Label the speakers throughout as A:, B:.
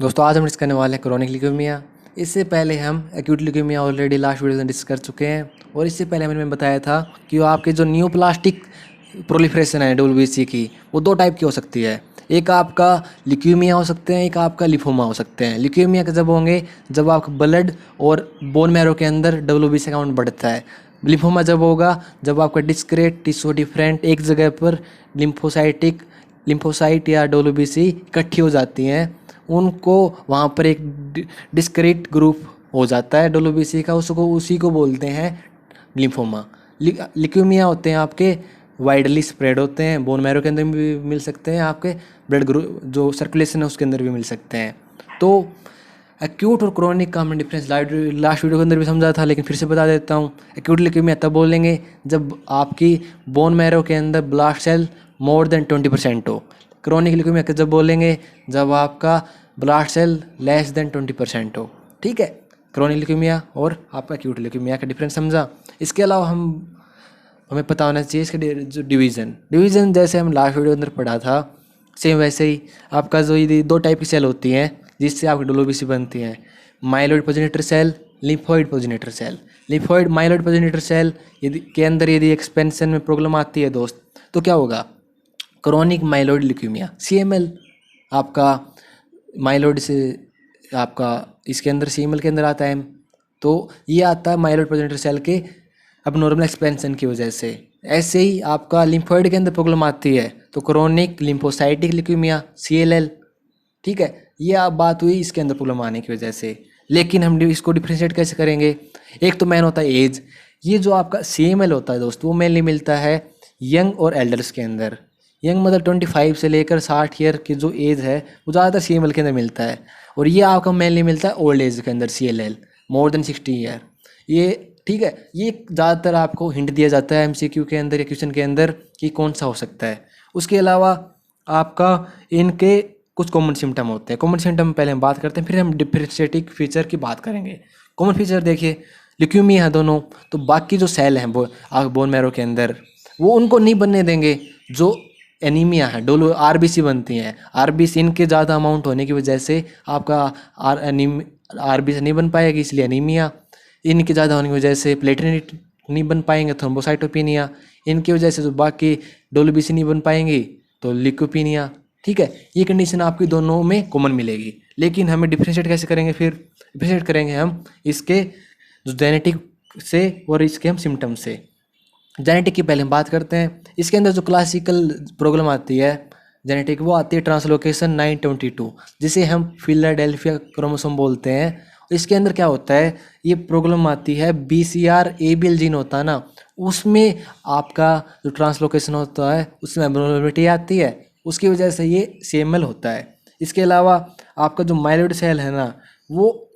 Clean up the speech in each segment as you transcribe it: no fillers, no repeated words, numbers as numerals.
A: दोस्तों आज हम डिस्कस करने वाले हैं क्रोनिक ल्यूकेमिया। इससे पहले हम acute leukaemia already last video में डिस्कस कर चुके हैं और इससे पहले मैंने बताया था कि आपके जो न्यू प्लास्टिक प्रोलिफरेशन है डब्ल्यूबीसी की, वो दो टाइप की हो सकती है। एक आपका ल्यूकेमिया हो सकते हैं, एक आपका लिफोमा हो सकते हैं। ल्यूकेमिया के जब होंगे जब आपका ब्लड और बोन मैरो के अंदर डब्ल्यूबीसी काउंट बढ़ता है। लिफोमा जब होगा जब आपका डिस्क्रीट टिश्यू डिफरेंट एक जगह पर लिम्फोसाइट या डब्ल्यूबीसी इकट्ठी हो जाती हैं, उनको वहाँ पर एक डिस्क्रीट ग्रुप हो जाता है डब्ल्यूबीसी का, उसको उसी को बोलते हैं लिम्फोमा। ल्यूकेमिया होते हैं आपके वाइडली स्प्रेड होते हैं, बोन मैरो के अंदर भी मिल सकते हैं, आपके ब्लड ग्रुप जो सर्कुलेशन है उसके अंदर भी मिल सकते हैं। तो एक्यूट और क्रोनिक का हमने डिफरेंस लास्ट वीडियो के अंदर भी समझा था, लेकिन फिर से बता देता हूँ। एक्यूट ल्यूकेमिया तब बोलेंगे जब आपकी बोन मैरो के अंदर ब्लास्ट सेल मोर देन 20% हो। क्रोनिक ल्यूकेमिया जब बोलेंगे जब आपका ब्लास्ट सेल लेस देन 20% हो। ठीक है, क्रोनिक ल्यूकेमिया और आपका एक्यूट ल्यूकेमिया का डिफरेंस समझा। इसके अलावा हमें पता होना चाहिए इसके जो डिवीज़न जैसे हम लास्ट वीडियो के अंदर पढ़ा था, सेम वैसे ही आपका जो ये दो टाइप की सेल होती हैं जिससे आपकी डब्ल्यूबीसी बनती है। Myeloid progenitor cell, lymphoid progenitor cell. Lymphoid myeloid progenitor cell यदि के अंदर यदि एक्सपेंशन में प्रॉब्लम आती है दोस्त, तो क्या होगा? क्रोनिक माइलॉइड ल्यूकेमिया, CML आपका माइलॉइड से आपका इसके अंदर CML के अंदर आता है। तो ये आता है माइलॉइड प्रोजेनिटर सेल के अब नॉर्मल एक्सपेंशन की वजह से। ऐसे ही आपका लिम्फोइड के अंदर प्रॉब्लम आती है तो क्रोनिक लिम्फोसाइटिक ल्यूकेमिया, CLL। ठीक है, ये आप बात हुई इसके अंदर प्रॉब्लम आने की वजह से। लेकिन हम इसको डिफ्रेंशिएट कैसे करेंगे? एक तो मेन होता है एज। ये जो आपका CML होता है दोस्त, वो मेनली मिलता है यंग और एल्डर्स के अंदर। यंग मतलब 25 से लेकर 60 ईयर की जो एज है वो ज़्यादातर CML के अंदर मिलता है। और ये आपका मेनली मिलता है ओल्ड एज के अंदर, CLL मोर देन 60 ईयर। ये ठीक है, ये ज़्यादातर आपको हिंट दिया जाता है MCQ के अंदर या क्वेश्चन के अंदर कि कौन सा हो सकता है। उसके अलावा आपका इनके कुछ कॉमन सिम्टम होते हैं। कॉमन सिम्टम पहले हम बात करते हैं, फिर हम डिफरेंशिएटिंग फीचर की बात करेंगे। कॉमन फीचर देखिए, ल्यूकेमिया है दोनों, तो बाकी जो सेल हैं बोन मैरो के अंदर, वो उनको नहीं बनने देंगे। जो एनीमिया है, डोलो RBC बनती हैं, RBC इनके ज़्यादा अमाउंट होने की वजह से आपका RBC नहीं बन पाएगी, इसलिए एनीमिया। इनके ज़्यादा होने की वजह से प्लेटलेट नहीं बन पाएंगे, थ्रोम्बोसाइटोपिनिया। इनकी वजह से जो बाकी डब्ल्यूबीसी नहीं बन पाएंगी तो ल्यूकोपिनिया। ठीक है, ये कंडीशन आपकी दोनों में कॉमन मिलेगी। लेकिन हमें डिफ्रेंशिएट कैसे करेंगे? फिर डिफ्रेंशिएट करेंगे हम इसके जो जेनेटिक से और इसके हम सिम्टम से। जेनेटिक की पहले हम बात करते हैं। इसके अंदर जो क्लासिकल प्रॉब्लम आती है जेनेटिक, वो आती है ट्रांसलोकेशन 922, जिसे हम फिलाडेल्फिया क्रोमोसोम बोलते हैं। इसके अंदर क्या होता है, ये प्रॉब्लम आती है BCR ABL जीन होता है ना, उसमें आपका जो ट्रांसलोकेशन होता है उसमें एब्नॉर्मलिटी आती है, उसकी वजह से ये CML होता है। इसके अलावा आपका जो माइलॉइड सेल है ना, वो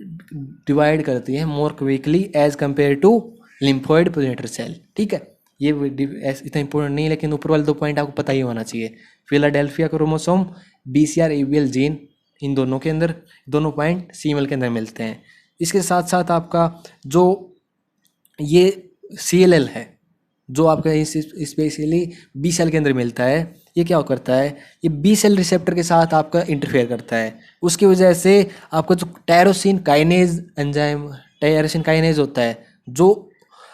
A: डिवाइड करती है more quickly as compare to lymphoid progenitor cell. ठीक है, ये इतना इंपॉर्टेंट नहीं है, लेकिन ऊपर वाले दो पॉइंट आपको पता ही होना चाहिए। Philadelphia chromosome, BCR ABL gene, इन दोनों के अंदर दोनों पॉइंट CML के अंदर मिलते हैं। इसके साथ साथ आपका जो ये CLL है, जो आपका स्पेशली B सेल के अंदर मिलता है, ये क्या करता है, ये B सेल रिसेप्टर के साथ आपका इंटरफेयर करता है। उसकी वजह से आपका जो tyrosine kinase enzyme, tyrosine kinase होता है, जो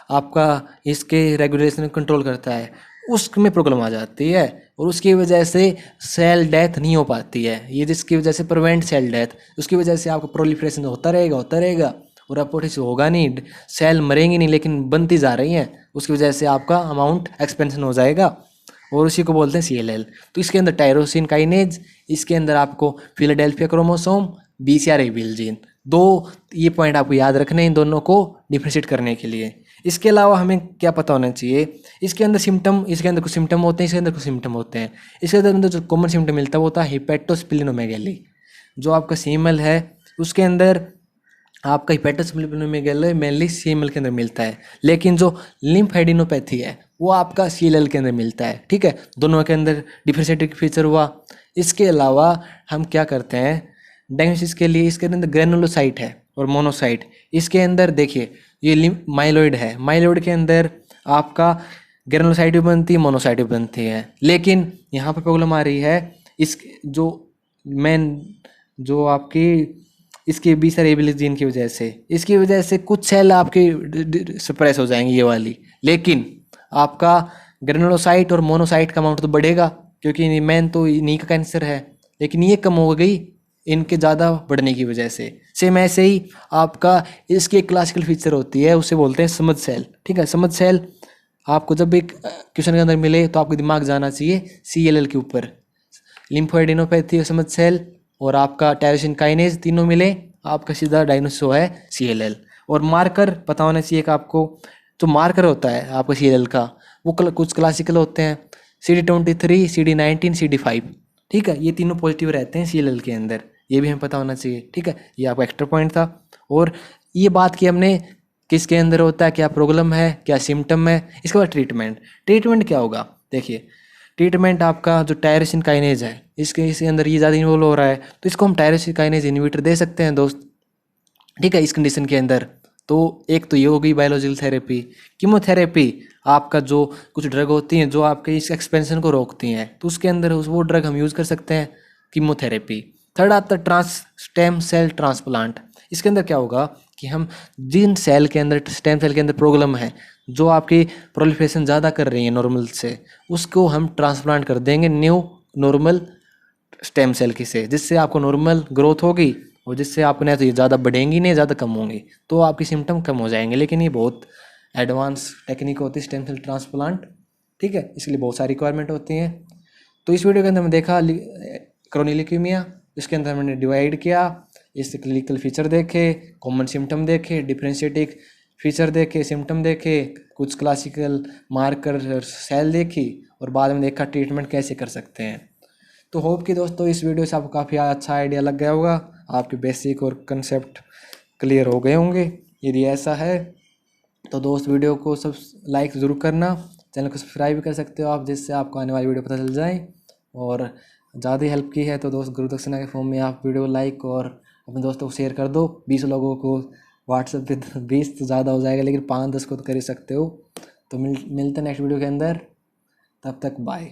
A: आपका इसके रेगुलेशन कंट्रोल करता है, उसमें प्रॉब्लम आ जाती है और उसकी वजह से सेल डेथ नहीं हो पाती है। ये जिसकी वजह से प्रिवेंट सेल डेथ, उसकी वजह से आपका प्रोलिफरेशन होता रहेगा और अपोप्टोसिस होगा नहीं, सेल मरेंगी नहीं लेकिन बनती जा रही हैं, उसकी वजह से आपका अमाउंट एक्सपेंशन हो जाएगा और उसी को बोलते हैं CLL। तो इसके अंदर टायरोसिन काइनेज, इसके अंदर आपको Philadelphia chromosome, BCR ABL gene, दो ये पॉइंट आपको याद रखने हैं इन दोनों को डिफ्रेंशिएट करने के लिए। इसके अलावा हमें क्या पता होना चाहिए, इसके अंदर सिम्टम, इसके अंदर कुछ सिम्टम होते हैं, इसके अंदर कुछ सिम्टम होते हैं। इसके अंदर जो कॉमन सिम्टम मिलता है वो होता है हिपेटोस्प्लिनोमेगेली। जो आपका CML है उसके अंदर आपका हिपेटोस्प्लिनोमेगेली मेनली CML के अंदर मिलता है, लेकिन जो लिम्फेडिनोपैथी है वो आपका CLL के अंदर मिलता है। ठीक है, दोनों के अंदर डिफरेंशिएटिंग फीचर हुआ। इसके अलावा हम क्या करते हैं डायग्नोसिस के लिए, इसके अंदर ग्रेनुलोसाइट है और मोनोसाइट। इसके अंदर देखिए ये माइलॉइड है, माइलॉइड के अंदर आपका ग्रेनुलोसाइट भी बनती है, मोनोसाइट भी बनती है। लेकिन यहाँ पर प्रॉब्लम आ रही है, इस जो मेन जो आपकी इसके बी सेरेब्रल जीन की वजह से, इसकी वजह से कुछ सेल आपकी सप्रेस हो जाएंगी ये वाली, लेकिन आपका ग्रेनुलोसाइट और मोनोसाइट का अमाउंट तो बढ़ेगा, क्योंकि मेन तो इन्हीं का कैंसर है, लेकिन ये कम हो गई इनके ज़्यादा बढ़ने की वजह से। सेम ऐसे ही आपका इसकी एक क्लासिकल फीचर होती है, उसे बोलते हैं समझ सेल। ठीक है, समझ सेल आपको जब एक क्वेश्चन के अंदर मिले तो आपको दिमाग जाना चाहिए CLL के ऊपर। लिम्फोएडिनोपैथी समझ सेल और आपका टायरोसिन काइनेज तीनों मिले, आपका सीधा डायग्नोसिस हुआ है CLL। और मार्कर पता होना चाहिए कि आपको जो मार्कर होता है आपका CLL का, वो कुछ क्लासिकल होते हैं, CD23, CD19, CD5। ठीक है, ये तीनों पॉजिटिव रहते हैं CLL के अंदर, ये भी हमें पता होना चाहिए। ठीक है, ये आपका एक्स्ट्रा पॉइंट था। और ये बात की हमने किसके अंदर होता है, क्या प्रॉब्लम है, क्या सिम्टम है। इसके बाद ट्रीटमेंट क्या होगा, देखिए ट्रीटमेंट आपका जो टायरोसिन काइनेज है इसके अंदर ये ज़्यादा इन्वॉल्व हो रहा है, तो इसको हम टायरोसिन काइनेज इनहिबिटर दे सकते हैं दोस्त। ठीक है, इस कंडीशन के अंदर तो एक तो ये हो गई बायोलॉजिकल थेरेपी। कीमोथेरेपी आपका जो कुछ ड्रग होती हैं जो आपके इस एक्सपेंशन को रोकती हैं, तो उसके अंदर वो ड्रग हम यूज़ कर सकते हैं, कीमोथेरेपी। थर्ड आता है स्टेम सेल ट्रांसप्लांट। इसके अंदर क्या होगा कि हम जिन सेल के अंदर, स्टेम सेल के अंदर प्रॉब्लम है, जो आपकी प्रोलिफरेशन ज़्यादा कर रही है नॉर्मल से, उसको हम ट्रांसप्लांट कर देंगे न्यू नॉर्मल स्टेम सेल की से, जिससे आपको नॉर्मल ग्रोथ होगी और जिससे आपको नहीं तो ये ज़्यादा बढ़ेंगी नहीं, ज़्यादा कम होंगी, तो आपकी सिम्टम कम हो जाएंगे। लेकिन ये बहुत एडवांस टेक्निक होती है स्टेम सेल ट्रांसप्लांट। ठीक है, इसके लिए बहुत सारी रिक्वायरमेंट होती हैं। तो इस वीडियो के अंदर हमने देखा क्रोनिक ल्यूकेमिया, इसके अंदर हमने डिवाइड किया, इसके क्लिनिकल फीचर देखे, कॉमन सिम्टम देखे, डिफ्रेंशिएटिव फीचर देखे, सिम्टम देखे, कुछ क्लासिकल मार्कर सेल देखी, और बाद में देखा ट्रीटमेंट कैसे कर सकते हैं। तो होप कि दोस्तों इस वीडियो से आपको काफ़ी अच्छा आइडिया लग गया होगा, आपके बेसिक और कंसेप्ट क्लियर हो गए होंगे। यदि ऐसा है तो दोस्त वीडियो को सब लाइक ज़रूर करना, चैनल को सब्सक्राइब भी कर सकते हो आप, जिससे आपको आने वाली वीडियो पता चल जाए। और ज़्यादा हेल्प की है तो दोस्त गुरु दक्षिणा के फॉर्म में आप वीडियो लाइक और अपने दोस्तों को शेयर कर दो। 20 लोगों को व्हाट्सएप पे 20 तो ज़्यादा हो जाएगा, लेकिन 5-10 को तो कर ही सकते हो। तो मिलते हैं नेक्स्ट वीडियो के अंदर, तब तक बाय।